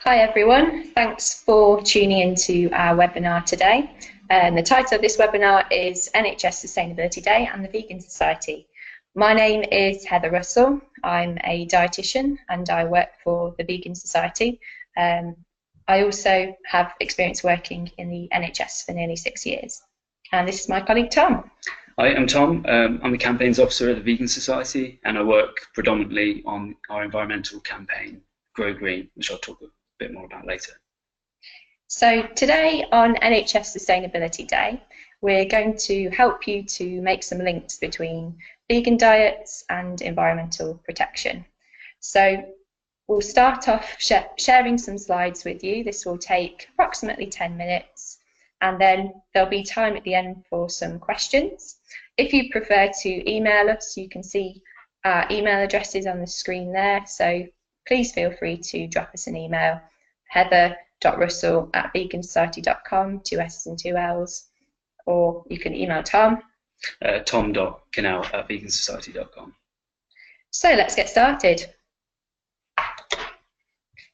Hi everyone, thanks for tuning into our webinar today. The title of this webinar is NHS Sustainability Day and the Vegan Society. My name is Heather Russell. I'm a dietitian and I work for the Vegan Society. I also have experience working in the NHS for nearly 6 years. And this is my colleague Tom. Hi, I'm Tom. I'm the Campaigns Officer at the Vegan Society and I work predominantly on our environmental campaign, Grow Green, which I'll talk a bit more about later. So today on NHS Sustainability Day, we're going to help you to make some links between vegan diets and environmental protection. So we'll start off sharing some slides with you. This will take approximately 10 minutes and then there'll be time at the end for some questions. If you prefer to email us, you can see our email addresses on the screen there, so please feel free to drop us an email, heather.russell@vegansociety.com, 2 S's and 2 L's, or you can email Tom. tom.kinnell@vegansociety.com. So let's get started.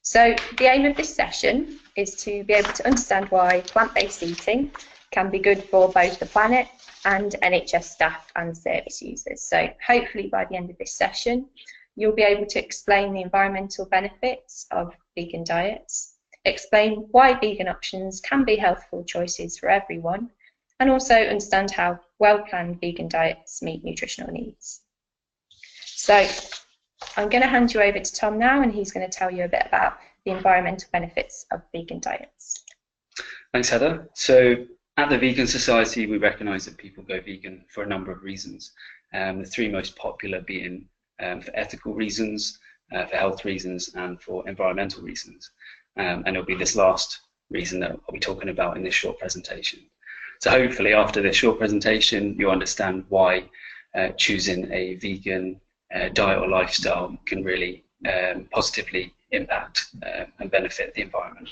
So the aim of this session is to be able to understand why plant-based eating can be good for both the planet and NHS staff and service users. So hopefully by the end of this session, you'll be able to explain the environmental benefits of vegan diets, explain why vegan options can be healthful choices for everyone, and also understand how well-planned vegan diets meet nutritional needs. So I'm going to hand you over to Tom now, and he's going to tell you a bit about the environmental benefits of vegan diets. Thanks, Heather. So at the Vegan Society, we recognise that people go vegan for a number of reasons. The three most popular being for ethical reasons, for health reasons, and for environmental reasons. And it'll be this last reason that I'll be talking about in this short presentation. So hopefully after this short presentation, you'll understand why choosing a vegan diet or lifestyle can really positively impact and benefit the environment.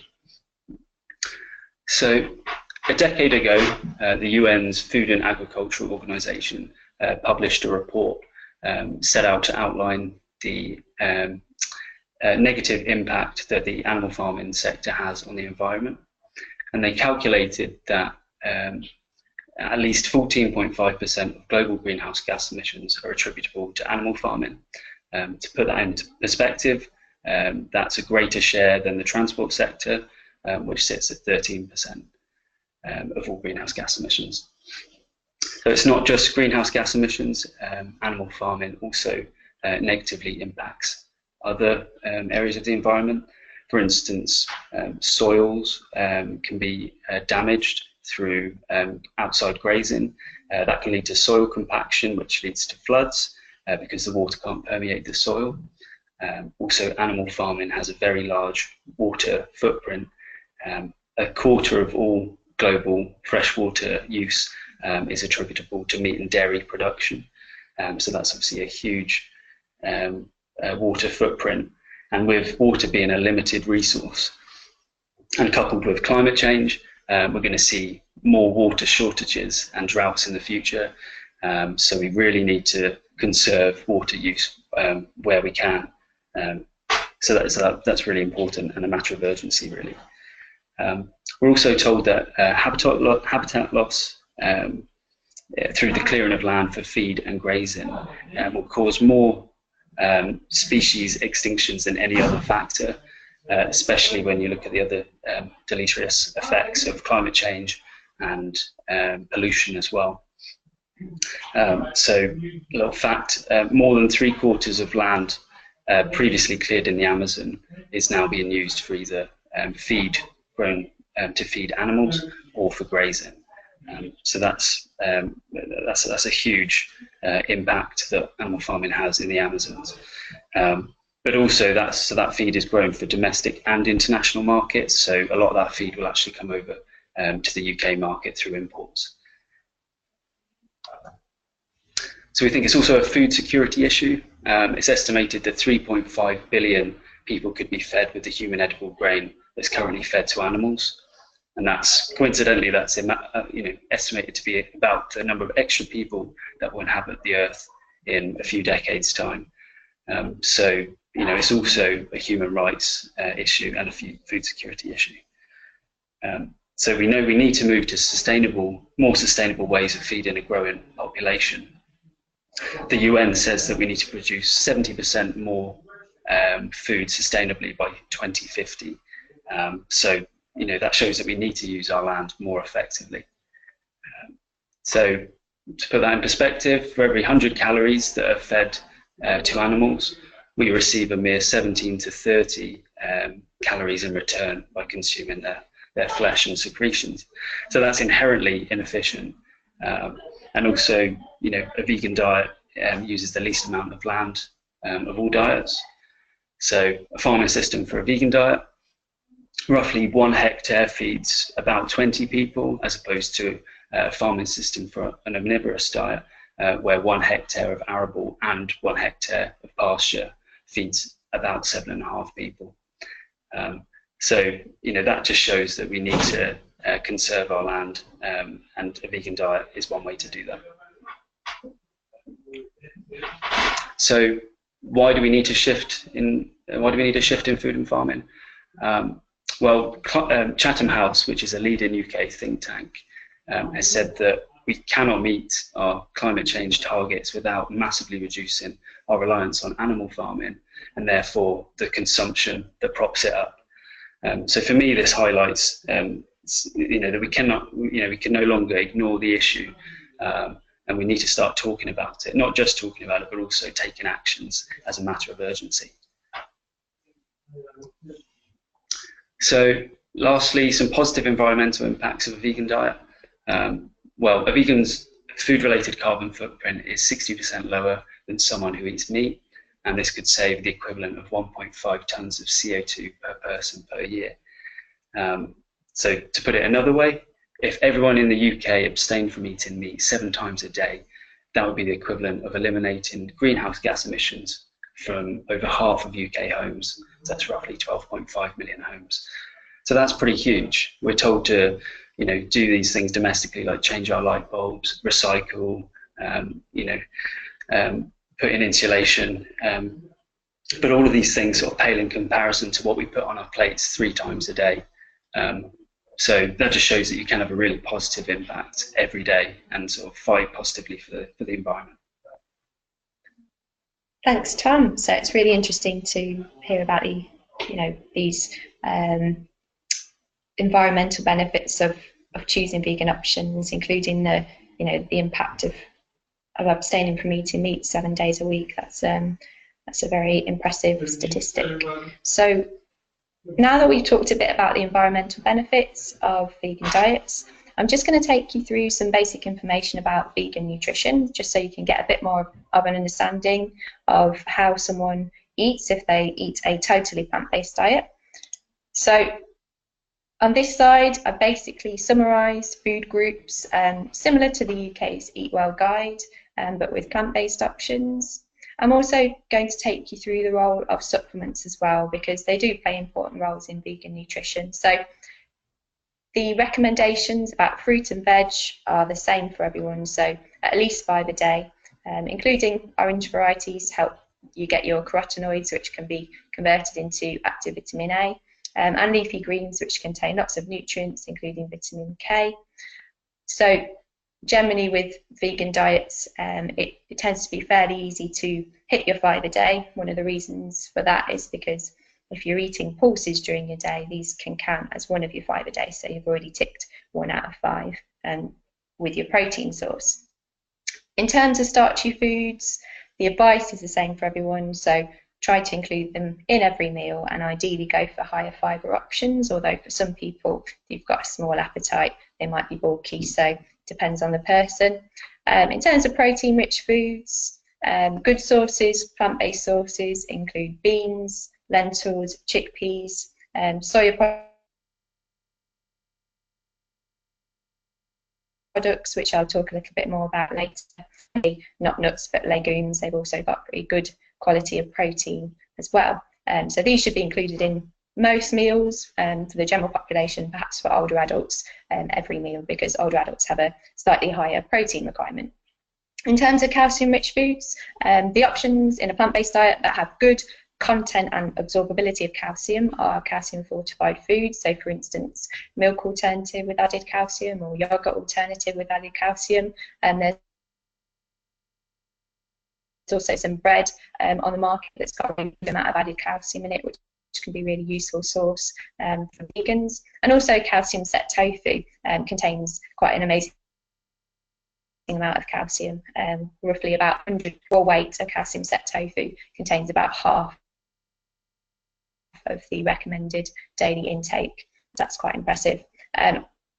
So a decade ago, the UN's Food and Agricultural Organization published a report set out to outline the negative impact that the animal farming sector has on the environment. And they calculated that at least 14.5% of global greenhouse gas emissions are attributable to animal farming. To put that into perspective, that's a greater share than the transport sector, which sits at 13% of all greenhouse gas emissions. So it's not just greenhouse gas emissions, animal farming also negatively impacts other areas of the environment. For instance, soils can be damaged through outside grazing. That can lead to soil compaction, which leads to floods because the water can't permeate the soil. Also, animal farming has a very large water footprint. A quarter of all global freshwater use is attributable to meat and dairy production. So that's obviously a huge water footprint. And with water being a limited resource and coupled with climate change, we're going to see more water shortages and droughts in the future. So we really need to conserve water use where we can. So that's really important and a matter of urgency, really. We're also told that habitat loss through the clearing of land for feed and grazing will cause more species extinctions than any other factor, especially when you look at the other deleterious effects of climate change and pollution as well. So, a little fact, more than 3/4 of land previously cleared in the Amazon is now being used for either grown to feed animals or for grazing. So that's a huge impact that animal farming has in the Amazons. But also that feed is grown for domestic and international markets. So a lot of that feed will actually come over to the UK market through imports. So we think it's also a food security issue. It's estimated that 3.5 billion people could be fed with the human edible grain that's currently fed to animals. And that's coincidentally, that's estimated to be about the number of extra people that will inhabit the earth in a few decades' time. So it's also a human rights issue and a food security issue. So we know we need to move to more sustainable ways of feeding a growing population. The UN says that we need to produce 70% more food sustainably by 2050. So that shows that we need to use our land more effectively. So to put that in perspective, for every 100 calories that are fed to animals, we receive a mere 17 to 30 calories in return by consuming their flesh and secretions. So that's inherently inefficient. And also, a vegan diet uses the least amount of land of all diets. So a farming system for a vegan diet, roughly 1 hectare feeds about 20 people, as opposed to a farming system for an omnivorous diet, where 1 hectare of arable and 1 hectare of pasture feeds about 7.5 people. So that just shows that we need to conserve our land, and a vegan diet is one way to do that. So why do we need to shift in food and farming? Well, Chatham House, which is a leading UK think tank, has said that we cannot meet our climate change targets without massively reducing our reliance on animal farming, and therefore the consumption that props it up. So for me, this highlights that we can no longer ignore the issue, and we need to start talking about it. Not just talking about it, but also taking actions as a matter of urgency. So lastly, some positive environmental impacts of a vegan diet. Well, a vegan's food-related carbon footprint is 60% lower than someone who eats meat, and this could save the equivalent of 1.5 tons of CO2 per person per year. So to put it another way, if everyone in the UK abstained from eating meat 7 times a day, that would be the equivalent of eliminating greenhouse gas emissions from over half of UK homes. So that's roughly 12.5 million homes. So that's pretty huge. We're told to do these things domestically, like change our light bulbs, recycle, put in insulation, but all of these things sort of pale in comparison to what we put on our plates 3 times a day. So that just shows that you can have a really positive impact every day and sort of fight positively for the environment. Thanks, Tom. So it's really interesting to hear about these environmental benefits of choosing vegan options, including the impact of abstaining from eating meat 7 days a week. That's a very impressive statistic. So now that we've talked a bit about the environmental benefits of vegan diets, I'm just going to take you through some basic information about vegan nutrition, just so you can get a bit more of an understanding of how someone eats if they eat a totally plant-based diet. So on this side, I basically summarised food groups similar to the UK's Eat Well guide, but with plant-based options. I'm also going to take you through the role of supplements as well, because they do play important roles in vegan nutrition. So the recommendations about fruit and veg are the same for everyone, so at least 5 a day, including orange varieties help you get your carotenoids, which can be converted into active vitamin A, and leafy greens, which contain lots of nutrients, including vitamin K. So generally with vegan diets, it tends to be fairly easy to hit your 5 a day. One of the reasons for that is because if you're eating pulses during your day, these can count as one of your 5 a day, so you've already ticked 1 out of 5 with your protein source. In terms of starchy foods, the advice is the same for everyone, so try to include them in every meal and ideally go for higher fibre options, although for some people, if you've got a small appetite, they might be bulky, so depends on the person. In terms of protein-rich foods, good sources, plant-based sources include beans, lentils, chickpeas, soya products, which I'll talk a little bit more about later. Not nuts, but legumes. They've also got pretty good quality of protein as well. So these should be included in most meals, for the general population, perhaps for older adults, every meal, because older adults have a slightly higher protein requirement. In terms of calcium-rich foods, the options in a plant-based diet that have good content and absorbability of calcium are calcium fortified foods. So for instance, milk alternative with added calcium or yogurt alternative with added calcium. And there's also some bread on the market that's got a good amount of added calcium in it, which can be a really useful source for vegans. And also calcium set tofu contains quite an amazing amount of calcium. Roughly about 100 raw weight of calcium set tofu contains about half of the recommended daily intake. That's quite impressive.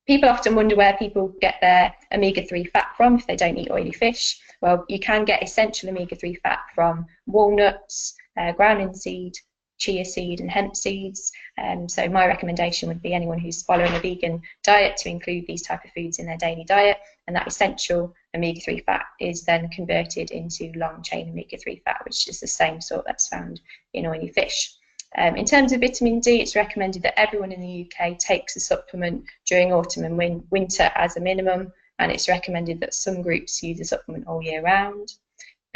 People often wonder where people get their omega-3 fat from if they don't eat oily fish. Well, you can get essential omega-3 fat from walnuts, ground linseed, chia seed and hemp seeds. So my recommendation would be anyone who's following a vegan diet to include these type of foods in their daily diet, and that essential omega-3 fat is then converted into long chain omega-3 fat, which is the same sort that's found in oily fish. In terms of vitamin D, it's recommended that everyone in the UK takes a supplement during autumn and winter as a minimum, and it's recommended that some groups use a supplement all year round.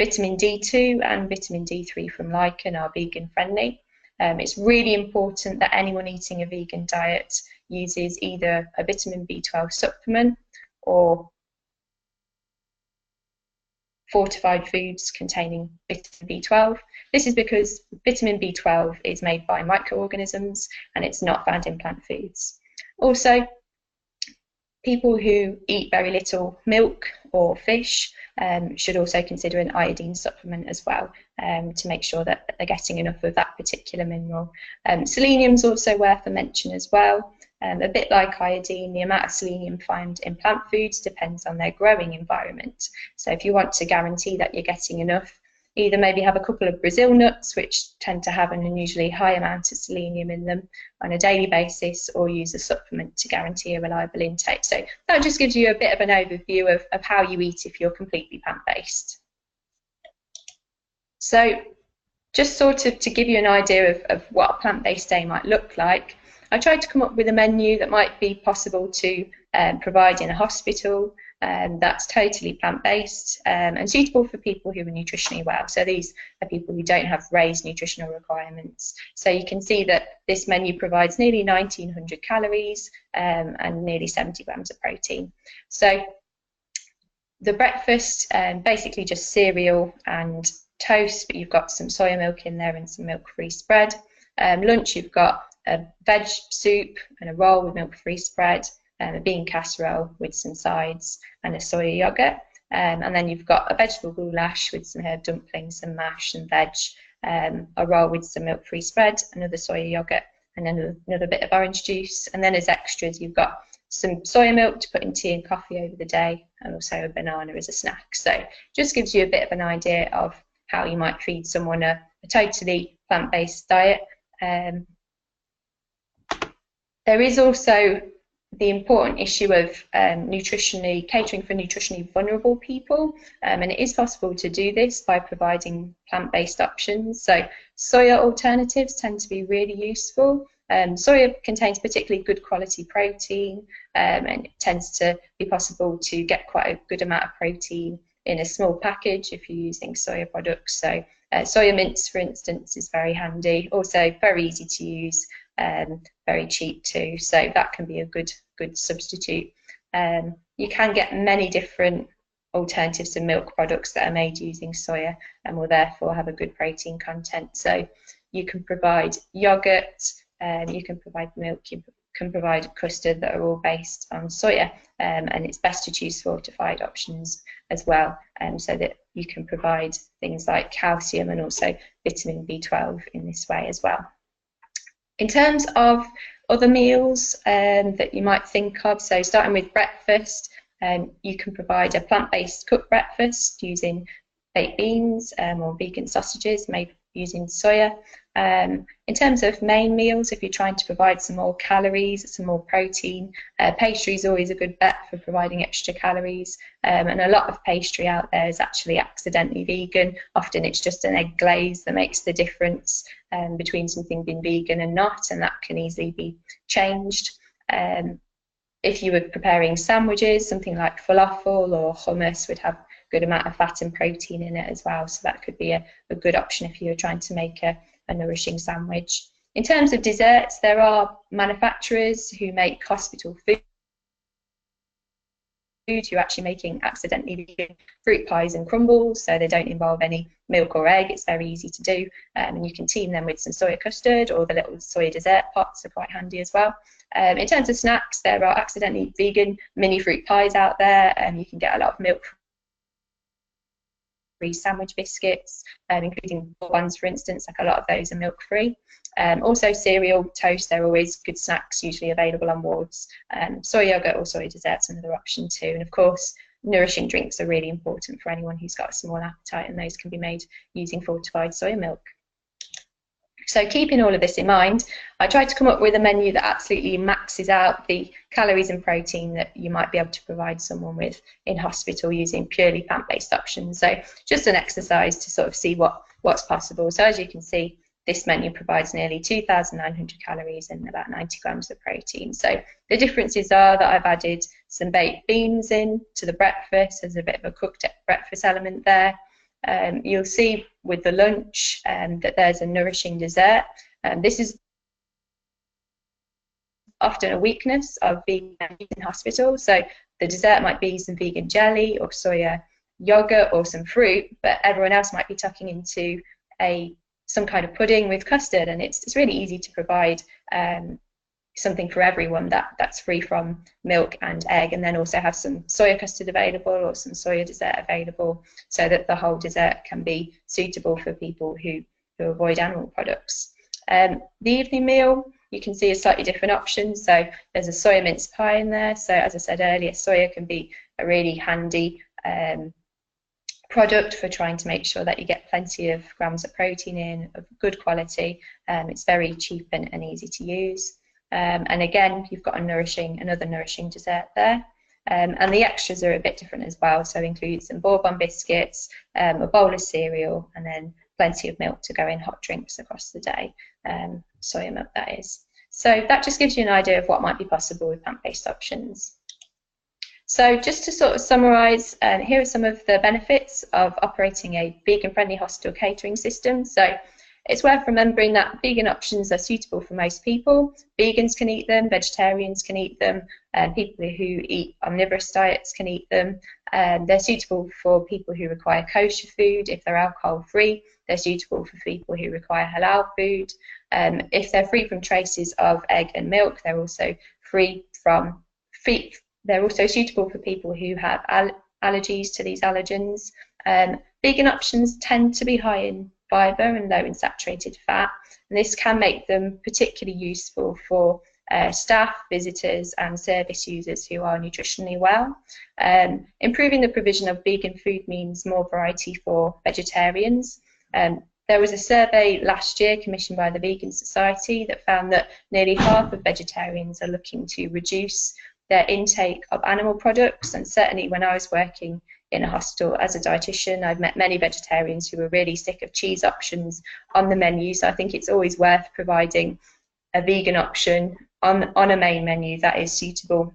Vitamin D2 and vitamin D3 from lichen are vegan friendly. It's really important that anyone eating a vegan diet uses either a vitamin B12 supplement or fortified foods containing vitamin B12. This is because vitamin B12 is made by microorganisms and it's not found in plant foods. Also, people who eat very little milk or fish should also consider an iodine supplement as well to make sure that they're getting enough of that particular mineral. Selenium is also worth a mention as well. A bit like iodine, the amount of selenium found in plant foods depends on their growing environment. So if you want to guarantee that you're getting enough, either maybe have a couple of Brazil nuts, which tend to have an unusually high amount of selenium in them on a daily basis, or use a supplement to guarantee a reliable intake. So that just gives you a bit of an overview of how you eat if you're completely plant-based. So just sort of to give you an idea of what a plant-based day might look like, I tried to come up with a menu that might be possible to provide in a hospital that's totally plant-based and suitable for people who are nutritionally well. So these are people who don't have raised nutritional requirements. So you can see that this menu provides nearly 1900 calories and nearly 70 grams of protein. So the breakfast, basically just cereal and toast, but you've got some soya milk in there and some milk-free spread. Lunch, you've got a veg soup and a roll with milk-free spread, a bean casserole with some sides and a soya yogurt. And then you've got a vegetable goulash with some herb dumplings, some mash and veg, a roll with some milk-free spread, another soya yogurt, and then another bit of orange juice. And then as extras, you've got some soya milk to put in tea and coffee over the day, and also a banana as a snack. So just gives you a bit of an idea of how you might feed someone a totally plant-based diet. There is also the important issue of catering for nutritionally vulnerable people, and it is possible to do this by providing plant-based options. So soya alternatives tend to be really useful. Soya contains particularly good quality protein, and it tends to be possible to get quite a good amount of protein in a small package if you're using soya products. So soya mince, for instance, is very handy, also very easy to use, very cheap too, so that can be a good substitute. You can get many different alternatives to milk products that are made using soya and will therefore have a good protein content. So you can provide yogurt, you can provide milk, you can provide custard that are all based on soya, and it's best to choose fortified options as well, so that you can provide things like calcium and also vitamin B12 in this way as well. In terms of other meals that you might think of, so starting with breakfast, you can provide a plant-based cooked breakfast using baked beans or vegan sausages made using soya. In terms of main meals, if you're trying to provide some more calories, some more protein, pastry is always a good bet for providing extra calories, and a lot of pastry out there is actually accidentally vegan. Often it's just an egg glaze that makes the difference between something being vegan and not, and that can easily be changed. If you were preparing sandwiches, something like falafel or hummus would have a good amount of fat and protein in it as well, so that could be a good option if you were trying to make a a nourishing sandwich. In terms of desserts, there are manufacturers who make hospital food who are actually making accidentally vegan fruit pies and crumbles, so they don't involve any milk or egg. It's very easy to do, and you can team them with some soya custard, or the little soya dessert pots are quite handy as well. In terms of snacks, there are accidentally vegan mini fruit pies out there, and you can get a lot of milk-free sandwich biscuits, including ones, for instance, like a lot of those are milk-free. Also cereal, toast, they're always good snacks, usually available on wards. Soy yogurt or soy dessert's another option too. And of course, nourishing drinks are really important for anyone who's got a small appetite, and those can be made using fortified soya milk. So keeping all of this in mind, I tried to come up with a menu that absolutely maxes out the calories and protein that you might be able to provide someone with in hospital using purely plant-based options. So just an exercise to sort of see what's possible. So as you can see, this menu provides nearly 2,900 calories and about 90 grams of protein. So the differences are that I've added some baked beans in to the breakfast. There's a bit of a cooked breakfast element there. You'll see with the lunch that there's a nourishing dessert. This is often a weakness of vegan in hospital. So the dessert might be some vegan jelly or soya yogurt or some fruit, but everyone else might be tucking into some kind of pudding with custard, and it's really easy to provide something for everyone that's free from milk and egg, and then also have some soya custard available or some soya dessert available, so that the whole dessert can be suitable for people who avoid animal products. The evening meal, you can see a slightly different option. So there's a soya mince pie in there. So as I said earlier, soya can be a really handy product for trying to make sure that you get plenty of grams of protein in, of good quality. It's very cheap and easy to use. And again, you've got another nourishing dessert there. And the extras are a bit different as well. So include some bourbon biscuits, a bowl of cereal, and then plenty of milk to go in hot drinks across the day. Soya milk, that is. So that just gives you an idea of what might be possible with plant-based options. So just to sort of summarise, here are some of the benefits of operating a vegan-friendly hospital catering system. So it's worth remembering that vegan options are suitable for most people. Vegans can eat them, vegetarians can eat them, and people who eat omnivorous diets can eat them. They're suitable for people who require kosher food if they're alcohol-free. They're suitable for people who require halal food. If they're free from traces of egg and milk, they're also they're also suitable for people who have allergies to these allergens. Vegan options tend to be high in fibre and low in saturated fat, and this can make them particularly useful for staff, visitors and service users who are nutritionally well. Improving the provision of vegan food means more variety for vegetarians. There was a survey last year commissioned by the Vegan Society that found that nearly half of vegetarians are looking to reduce their intake of animal products, and certainly when I was working in a hospital as a dietitian, I've met many vegetarians who were really sick of cheese options on the menu. So I think it's always worth providing a vegan option on a main menu that is suitable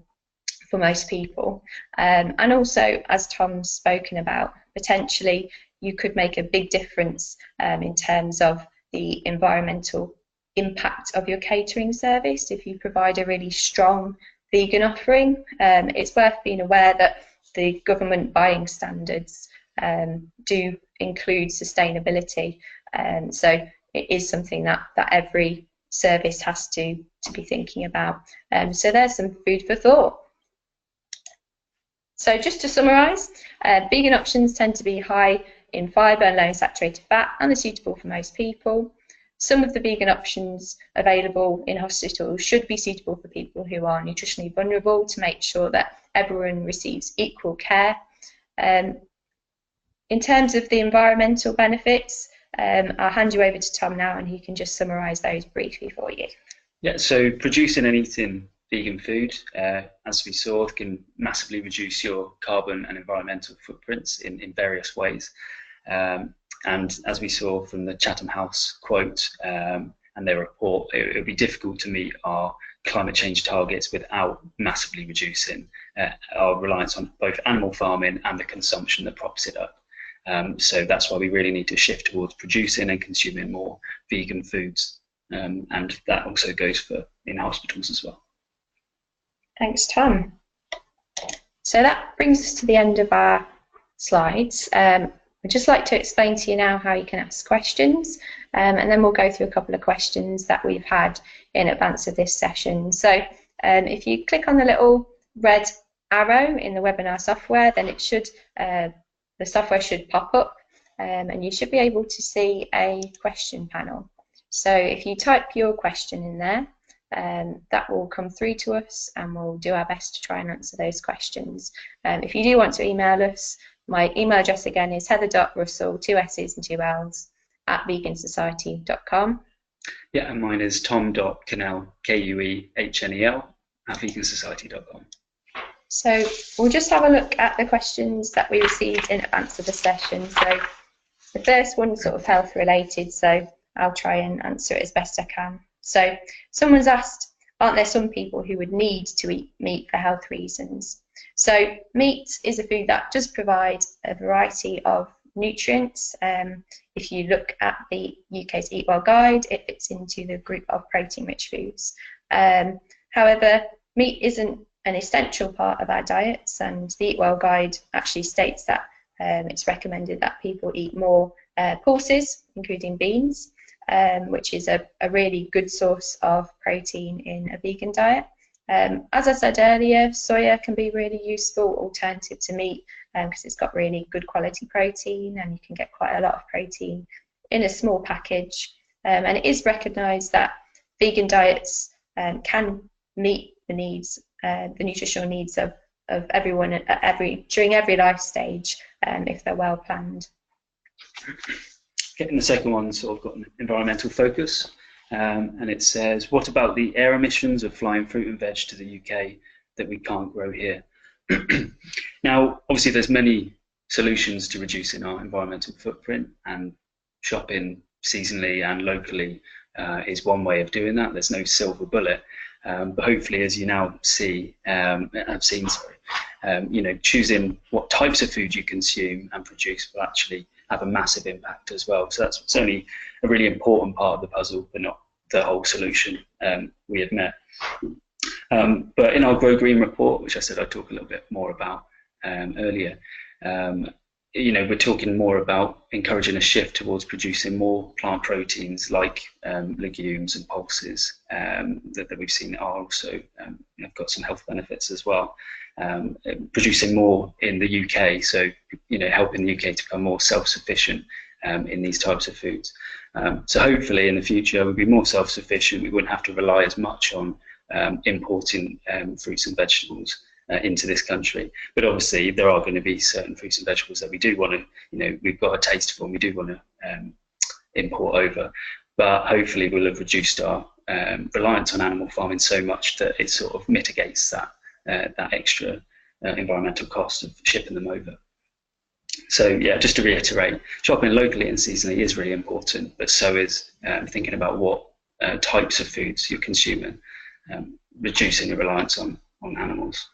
for most people. And also, as Tom's spoken about, potentially you could make a big difference in terms of the environmental impact of your catering service if you provide a really strong vegan offering. It's worth being aware that the government buying standards do include sustainability, so it is something that every service has to be thinking about. So there's some food for thought. So just to summarise, vegan options tend to be high in fibre and low in saturated fat, and they're suitable for most people. Some of the vegan options available in hospitals should be suitable for people who are nutritionally vulnerable, to make sure that everyone receives equal care. In terms of the environmental benefits, I'll hand you over to Tom now, and he can just summarise those briefly for you. Yeah, so producing and eating vegan food, as we saw, can massively reduce your carbon and environmental footprints in various ways. And as we saw from the Chatham House quote and their report, it would be difficult to meet our climate change targets without massively reducing our reliance on both animal farming and the consumption that props it up. So that's why we really need to shift towards producing and consuming more vegan foods, and that also goes for in hospitals as well. Thanks, Tom. So that brings us to the end of our slides. I'd just like to explain to you now how you can ask questions, and then we'll go through a couple of questions that we've had in advance of this session. So if you click on the little red arrow in the webinar software, then it should the software should pop up, and you should be able to see a question panel. So if you type your question in there, that will come through to us, and we'll do our best to try and answer those questions. If you do want to email us, my email address again is heather.russell, 2 S's and 2 L's, @vegansociety.com. Yeah, and mine is tom.kuehnel, Kuehnel, @vegansociety.com. So we'll just have a look at the questions that we received in advance of the session. So the first one is sort of health related, so I'll try and answer it as best I can. So someone's asked, aren't there some people who would need to eat meat for health reasons? So meat is a food that does provide a variety of nutrients. If you look at the UK's Eat Well guide, it fits into the group of protein-rich foods. However, meat isn't an essential part of our diets, and the Eat Well guide actually states that it's recommended that people eat more pulses, including beans, which is a really good source of protein in a vegan diet. As I said earlier, soya can be a really useful alternative to meat because it's got really good quality protein, and you can get quite a lot of protein in a small package. And it is recognised that vegan diets can meet the needs, the nutritional needs of everyone during every life stage if they're well planned. And the second one sort of got an environmental focus, and it says, what about the air emissions of flying fruit and veg to the UK that we can't grow here? Now, obviously there's many solutions to reducing our environmental footprint, and shopping seasonally and locally is one way of doing that. There's no silver bullet, but hopefully, as you now see, you know, choosing what types of food you consume and produce will actually have a massive impact as well. So that's only a really important part of the puzzle, but not the whole solution, we admit. But in our Grow Green report, which I said I'd talk a little bit more about earlier, you know, we're talking more about encouraging a shift towards producing more plant proteins like legumes and pulses that we've seen are also have got some health benefits as well. Producing more in the UK, so you know, helping the UK to become more self-sufficient in these types of foods. So hopefully in the future we'll be more self-sufficient. We wouldn't have to rely as much on importing fruits and vegetables into this country. But obviously there are going to be certain fruits and vegetables that we do want to, you know, we've got a taste for and we do want to import over. But hopefully we'll have reduced our reliance on animal farming so much that it sort of mitigates that that extra environmental cost of shipping them over. So yeah, just to reiterate, shopping locally and seasonally is really important, but so is thinking about what types of foods you're consuming, reducing your reliance on animals.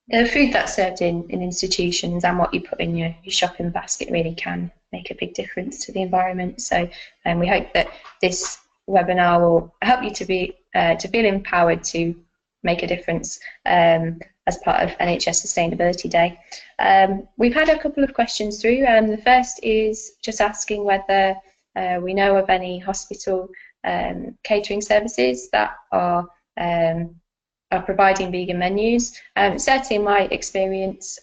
The food that's served in institutions and what you put in your shopping basket really can make a big difference to the environment. So we hope that this webinar will help you to feel empowered to make a difference as part of NHS Sustainability Day. We've had a couple of questions through. The first is just asking whether we know of any hospital catering services that are providing vegan menus. Certainly in my experience,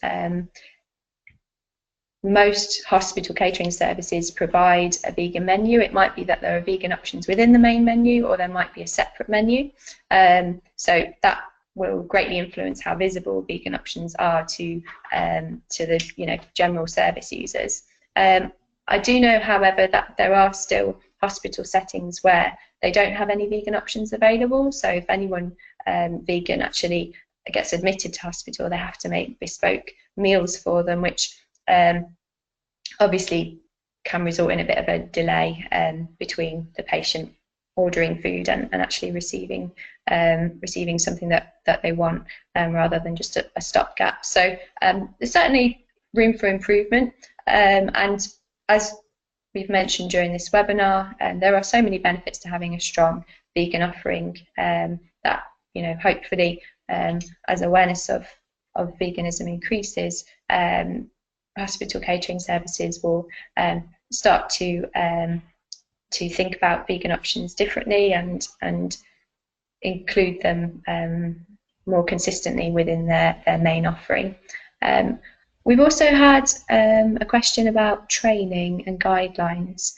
most hospital catering services provide a vegan menu. It might be that there are vegan options within the main menu, or there might be a separate menu. So that will greatly influence how visible vegan options are to the general service users. I do know, however, that there are still hospital settings where they don't have any vegan options available. So if anyone vegan actually gets admitted to hospital, they have to make bespoke meals for them, which obviously can result in a bit of a delay between the patient ordering food and actually receiving something that they want, rather than just a stopgap. So there's certainly room for improvement. And as we've mentioned during this webinar, there are so many benefits to having a strong vegan offering that, you know, hopefully as awareness of veganism increases, hospital catering services will start to think about vegan options differently and include them more consistently within their main offering. We've also had a question about training and guidelines.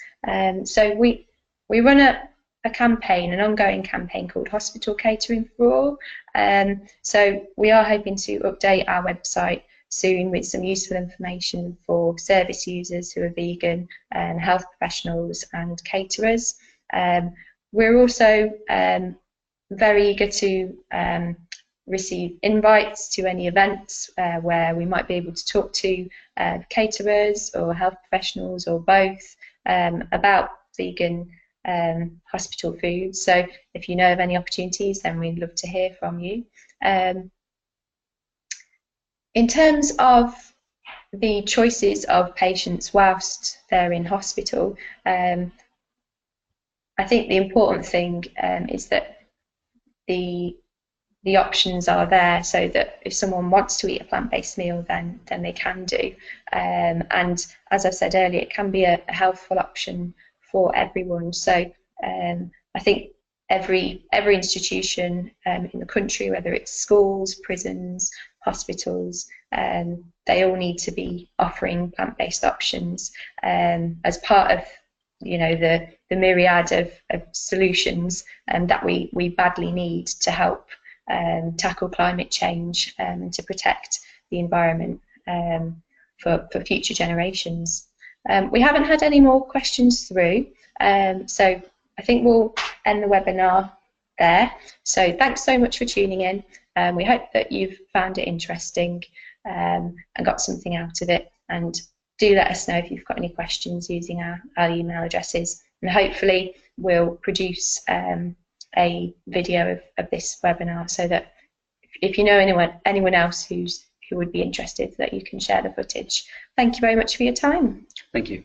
So we run a campaign, an ongoing campaign called Hospital Catering for All. So we are hoping to update our website soon with some useful information for service users who are vegan, and health professionals and caterers. We're also very eager to receive invites to any events where we might be able to talk to caterers or health professionals or both about vegan hospital food. So if you know of any opportunities, then we'd love to hear from you. In terms of the choices of patients whilst they're in hospital, I think the important thing is that the options are there, so that if someone wants to eat a plant-based meal, then they can do. And as I said earlier, it can be a healthful option for everyone. So I think every institution in the country, whether it's schools, prisons, hospitals, they all need to be offering plant-based options as part of, you know, the myriad of solutions that we badly need to help tackle climate change and to protect the environment for future generations. We haven't had any more questions through, so I think we'll end the webinar there. So thanks so much for tuning in. We hope that you've found it interesting and got something out of it. And do let us know if you've got any questions using our email addresses. And hopefully we'll produce a video of this webinar, so that if you know anyone else who would be interested, that you can share the footage. Thank you very much for your time. Thank you.